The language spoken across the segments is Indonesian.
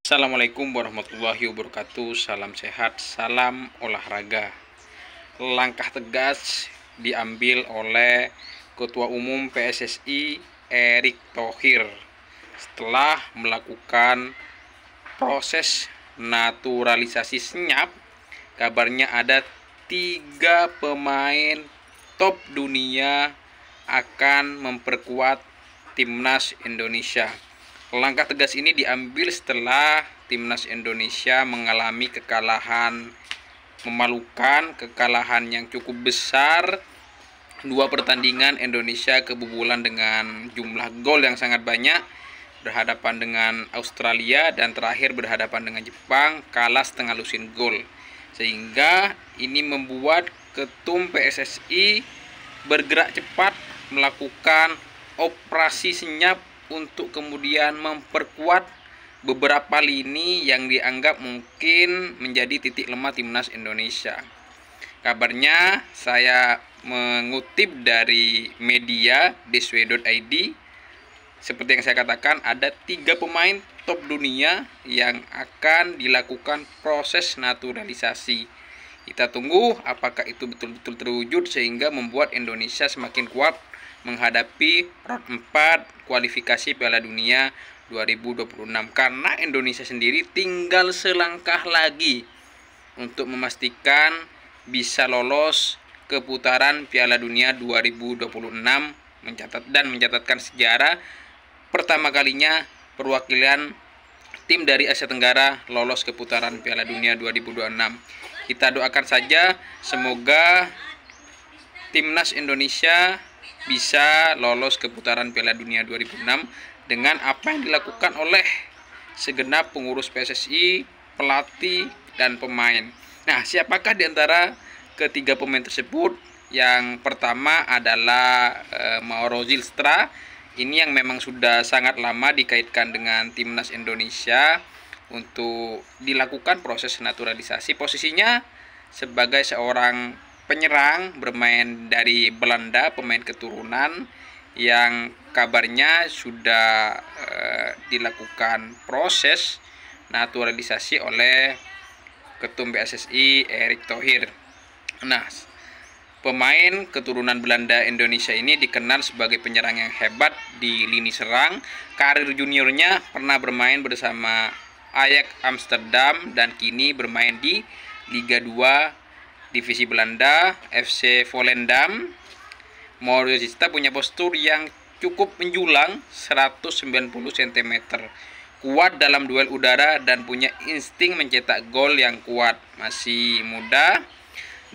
Assalamualaikum warahmatullahi wabarakatuh. Salam sehat, salam olahraga. Langkah tegas diambil oleh Ketua Umum PSSI Erick Thohir setelah melakukan proses naturalisasi senyap. Kabarnya ada 3 pemain top dunia akan memperkuat timnas Indonesia. Langkah tegas ini diambil setelah timnas Indonesia mengalami kekalahan memalukan, kekalahan yang cukup besar. 2 pertandingan Indonesia kebobolan dengan jumlah gol yang sangat banyak, berhadapan dengan Australia dan terakhir berhadapan dengan Jepang, kalah setengah lusin gol. Sehingga ini membuat Ketum PSSI bergerak cepat melakukan operasi senyap untuk kemudian memperkuat beberapa lini yang dianggap mungkin menjadi titik lemah timnas Indonesia. Kabarnya, saya mengutip dari media dsw.id, seperti yang saya katakan, ada 3 pemain top dunia yang akan dilakukan proses naturalisasi. Kita tunggu apakah itu betul-betul terwujud sehingga membuat Indonesia semakin kuat menghadapi round 4 kualifikasi Piala Dunia 2026, karena Indonesia sendiri tinggal selangkah lagi untuk memastikan bisa lolos ke putaran Piala Dunia 2026, mencatatkan sejarah pertama kalinya perwakilan tim dari Asia Tenggara lolos ke putaran Piala Dunia 2026. Kita doakan saja semoga timnas Indonesia bisa lolos ke putaran Piala Dunia 2006 dengan apa yang dilakukan oleh segenap pengurus PSSI, pelatih, dan pemain. Nah, siapakah di antara ketiga pemain tersebut? Yang pertama adalah Mauro Zylstra. Ini yang memang sudah sangat lama dikaitkan dengan timnas Indonesia untuk dilakukan proses naturalisasi. Posisinya sebagai seorang penyerang bermain dari Belanda, pemain keturunan yang kabarnya sudah dilakukan proses naturalisasi oleh Ketum PSSI Erick Thohir. Nah, pemain keturunan Belanda Indonesia ini dikenal sebagai penyerang yang hebat di lini serang. Karir juniornya pernah bermain bersama Ajax Amsterdam dan kini bermain di Liga 2 Divisi Belanda, FC Volendam. Mauro Zylstra punya postur yang cukup menjulang 190 cm, kuat dalam duel udara dan punya insting mencetak gol yang kuat. Masih muda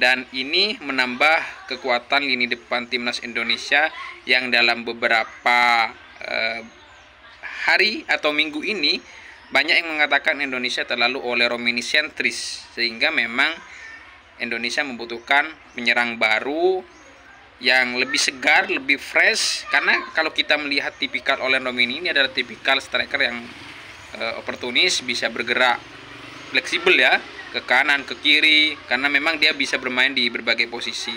dan ini menambah kekuatan lini depan timnas Indonesia yang dalam beberapa hari atau minggu ini banyak yang mengatakan Indonesia terlalu Oleh-Romeni-sentris, sehingga memang Indonesia membutuhkan penyerang baru yang lebih segar, lebih fresh. Karena kalau kita melihat tipikal Oleh-Romeni ini adalah tipikal striker yang oportunis, bisa bergerak fleksibel ya, ke kanan, ke kiri, karena memang dia bisa bermain di berbagai posisi.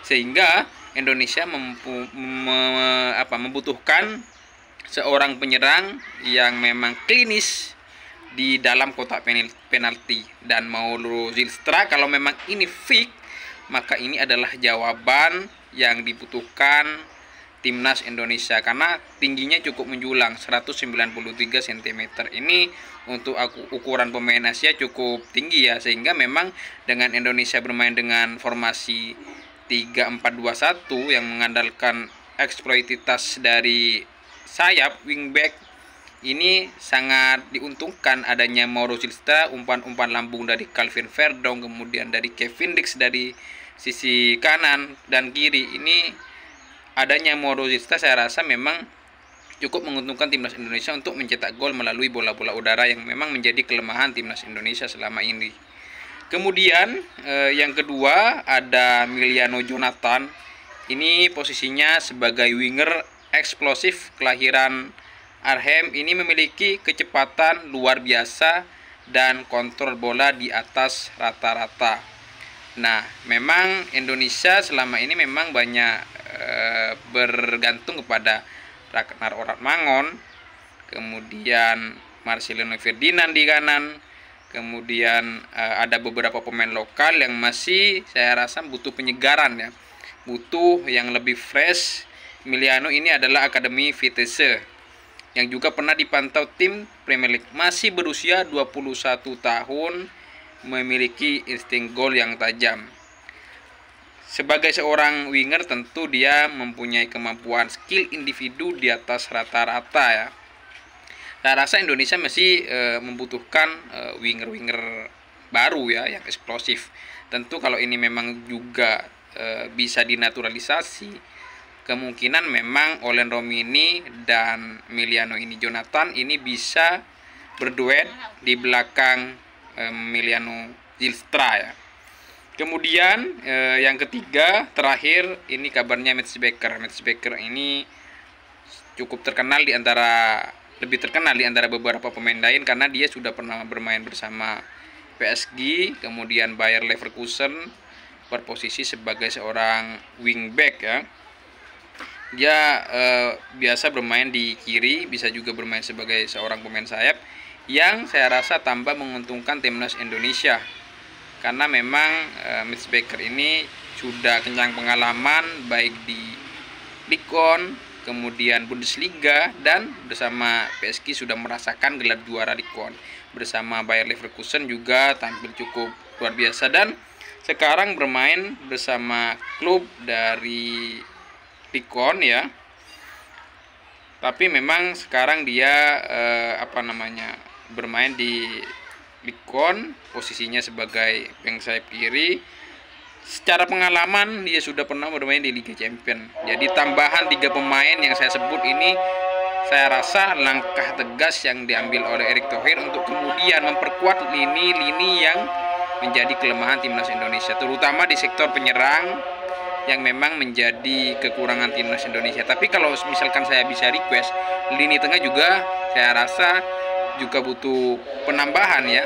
Sehingga Indonesia membutuhkan seorang penyerang yang memang klinis di dalam kotak penalti. Dan Mauro Zylstra kalau memang ini fix, maka ini adalah jawaban yang dibutuhkan timnas Indonesia, karena tingginya cukup menjulang 193 cm. Ini untuk ukuran pemain Asia cukup tinggi ya, sehingga memang dengan Indonesia bermain dengan formasi 3-4-2-1 yang mengandalkan eksploititas dari sayap wingback, ini sangat diuntungkan adanya Mauro Zylstra. Umpan-umpan lambung dari Calvin Verdong, kemudian dari Kevin Dix dari sisi kanan dan kiri. Ini adanya Mauro Zylstra saya rasa memang cukup menguntungkan timnas Indonesia untuk mencetak gol melalui bola-bola udara yang memang menjadi kelemahan timnas Indonesia selama ini. Kemudian yang kedua ada Emiliano Jonathan. Ini posisinya sebagai winger eksplosif kelahiran Arnhem. Ini memiliki kecepatan luar biasa dan kontrol bola di atas rata-rata. Nah, memang Indonesia selama ini memang banyak bergantung kepada Ragnar Oratmangun, kemudian Marcelino Ferdinand di kanan. Kemudian ada beberapa pemain lokal yang masih saya rasa butuh penyegaran ya, butuh yang lebih fresh. Emiliano ini adalah akademi Vitesse yang juga pernah dipantau tim Premier League, masih berusia 21 tahun, memiliki insting gol yang tajam. Sebagai seorang winger tentu dia mempunyai kemampuan skill individu di atas rata-rata ya. Saya rasa Indonesia masih membutuhkan winger-winger baru ya, yang eksplosif. Tentu kalau ini memang juga bisa dinaturalisasi, kemungkinan memang Olen Romini dan Emiliano ini Jonathan ini bisa berduet di belakang Emiliano Zylstra ya. Kemudian yang ketiga terakhir ini kabarnya Mads Becker ini cukup terkenal lebih terkenal di antara beberapa pemain lain karena dia sudah pernah bermain bersama PSG, kemudian Bayer Leverkusen, berposisi sebagai seorang wingback ya. Dia biasa bermain di kiri, bisa juga bermain sebagai seorang pemain sayap yang saya rasa tambah menguntungkan timnas Indonesia. Karena memang Mads Becker ini sudah kenyang pengalaman baik di Ligue 1, kemudian Bundesliga, dan bersama PSG sudah merasakan gelar juara Ligue 1. Bersama Bayer Leverkusen juga tampil cukup luar biasa dan sekarang bermain bersama klub dari Ligue 1 ya. Tapi memang sekarang dia bermain di Ligue 1, posisinya sebagai bek sayap kiri. Secara pengalaman dia sudah pernah bermain di Liga Champions. Jadi tambahan 3 pemain yang saya sebut ini saya rasa langkah tegas yang diambil oleh Erick Thohir untuk kemudian memperkuat lini-lini yang menjadi kelemahan timnas Indonesia, terutama di sektor penyerang yang memang menjadi kekurangan timnas Indonesia. Tapi kalau misalkan saya bisa request, lini tengah juga saya rasa juga butuh penambahan ya.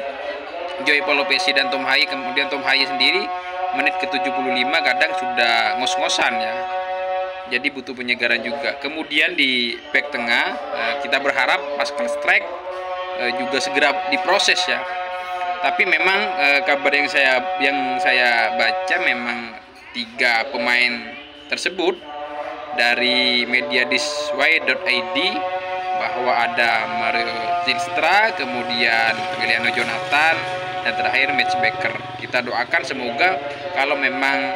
Joey Palopesi dan Tom Haye, kemudian Tom Haye sendiri menit ke-75 kadang sudah ngos-ngosan ya. Jadi butuh penyegaran juga. Kemudian di back tengah kita berharap Pascal Struijk juga segera diproses ya. Tapi memang kabar yang saya baca memang 3 pemain tersebut dari media thisway.id bahwa ada Mario Zylstra, kemudian Emiliano Jonathan, dan terakhir Mads Becker. Kita doakan semoga kalau memang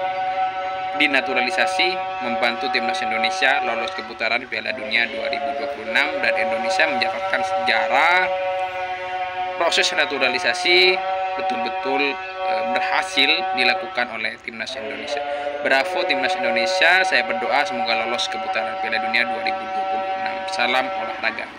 dinaturalisasi membantu timnas Indonesia lolos ke putaran Piala Dunia 2026 dan Indonesia mencatatkan sejarah proses naturalisasi betul-betul berhasil dilakukan oleh timnas Indonesia. Bravo timnas Indonesia, saya berdoa semoga lolos ke putaran Piala Dunia 2026. Salam olahraga.